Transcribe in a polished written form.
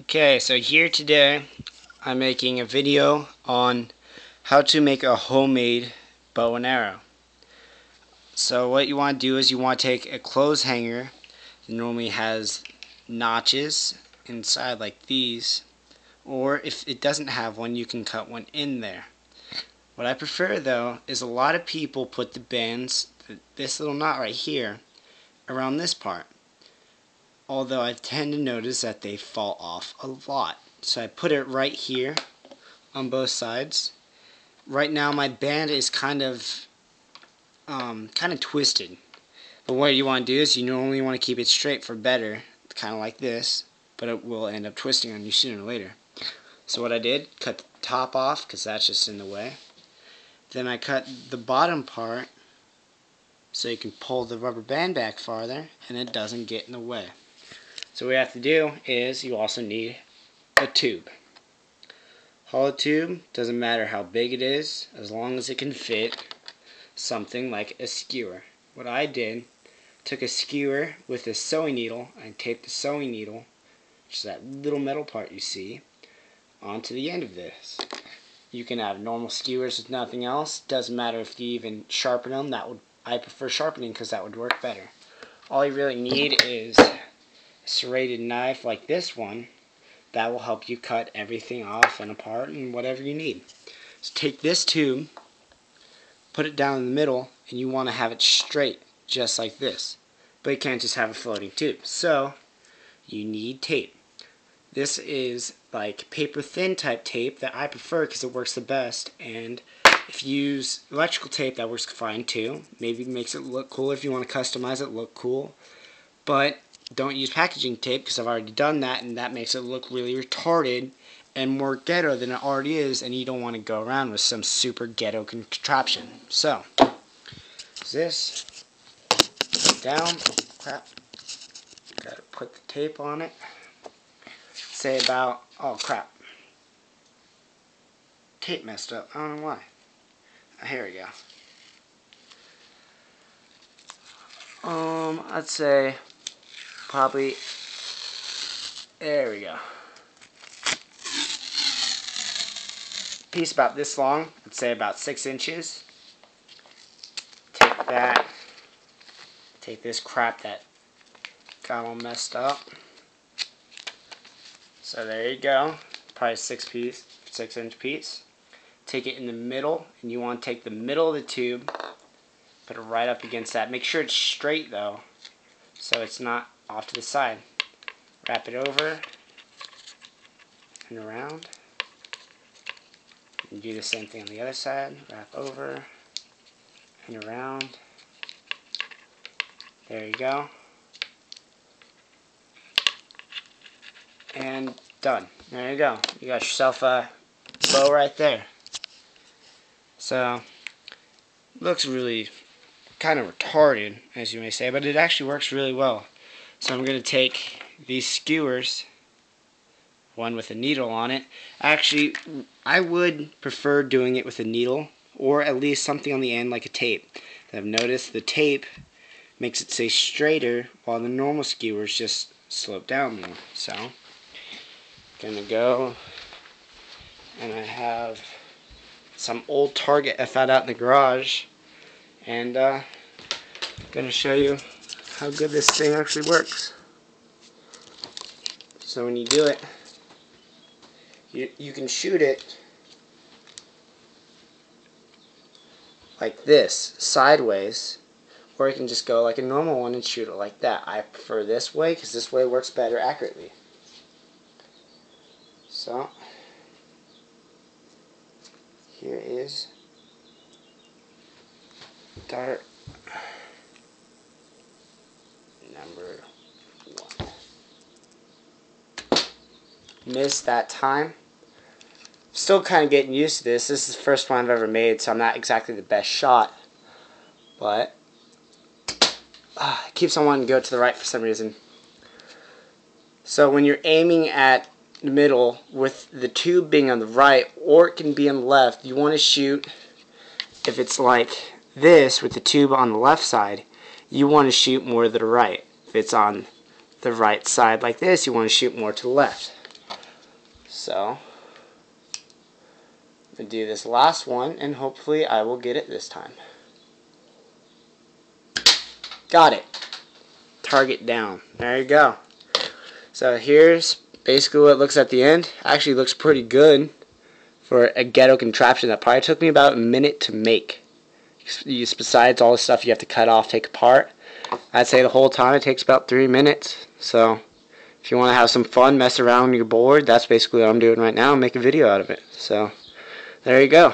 Okay, so here today I'm making a video on how to make a homemade bow and arrow. So what you want to do is you want to take a clothes hanger that normally has notches inside like these, or if it doesn't have one you can cut one in there. What I prefer though is a lot of people put the bands, this little knot right here, around this part. Although I tend to notice that they fall off a lot. So I put it right here on both sides. Right now my band is kind of twisted. But what you want to do is you normally want to keep it straight for better, kind of like this, but it will end up twisting on you sooner or later. So what I did, cut the top off because that's just in the way. Then I cut the bottom part so you can pull the rubber band back farther and it doesn't get in the way. So what you have to do is you also need a tube. Hollow tube, doesn't matter how big it is, as long as it can fit something like a skewer. What I did, took a skewer with a sewing needle and taped the sewing needle, which is that little metal part you see, onto the end of this. You can have normal skewers with nothing else, doesn't matter if you even sharpen them, I prefer sharpening because that would work better. All you really need is serrated knife like this one. That will help you cut everything off and apart and whatever you need. So take this tube, put it down in the middle, and you want to have it straight just like this, but you can't just have a floating tube, so you need tape. This is like paper thin type tape that I prefer because it works the best, and if you use electrical tape that works fine too. Maybe it makes it look cool if you want to customize it, look cool, but don't use packaging tape because I've already done that and that makes it look really retarded and more ghetto than it already is, and you don't want to go around with some super ghetto contraption. So, this down, crap, gotta put the tape on it, say about, oh crap, tape messed up, I don't know why, here we go. I'd say probably, there we go. Piece about this long, I'd say about 6 inches. Take that, take this crap that got all messed up. So there you go, probably 6-inch piece. Take it in the middle, and you want to take the middle of the tube, put it right up against that. Make sure it's straight though, so it's not off to the side. Wrap it over and around. And do the same thing on the other side. Wrap over and around. There you go. And done. There you go. You got yourself a bow right there. So, looks really kind of retarded, as you may say, but it actually works really well. So I'm going to take these skewers, one with a needle on it. Actually, I would prefer doing it with a needle, or at least something on the end like a tape. I've noticed the tape makes it stay straighter, while the normal skewers just slope down more. So, I'm going to go, and I have some old Target I found out in the garage, and I'm going to show you how good this thing actually works. So when you do it, you can shoot it like this, sideways, or you can just go like a normal one and shoot it like that. I prefer this way because this way works better accurately. So, here is dart number 1. Missed that time. Still kind of getting used to this. This is the first one I've ever made, so I'm not exactly the best shot. But it keeps on wanting to go to the right for some reason. So when you're aiming at the middle with the tube being on the right, or it can be on the left, you want to shoot, if it's like this with the tube on the left side, you want to shoot more to the right. If it's on the right side like this, you want to shoot more to the left. So I'm going to do this last one, and hopefully I will get it this time. Got it. Target down. There you go. So here's basically what it looks at the end. Actually looks pretty good for a ghetto contraption that probably took me about a minute to make. Besides all the stuff you have to cut off, take apart, I'd say the whole time it takes about 3 minutes. So if you want to have some fun, mess around with your board, that's basically what I'm doing right now, and make a video out of it. So there you go.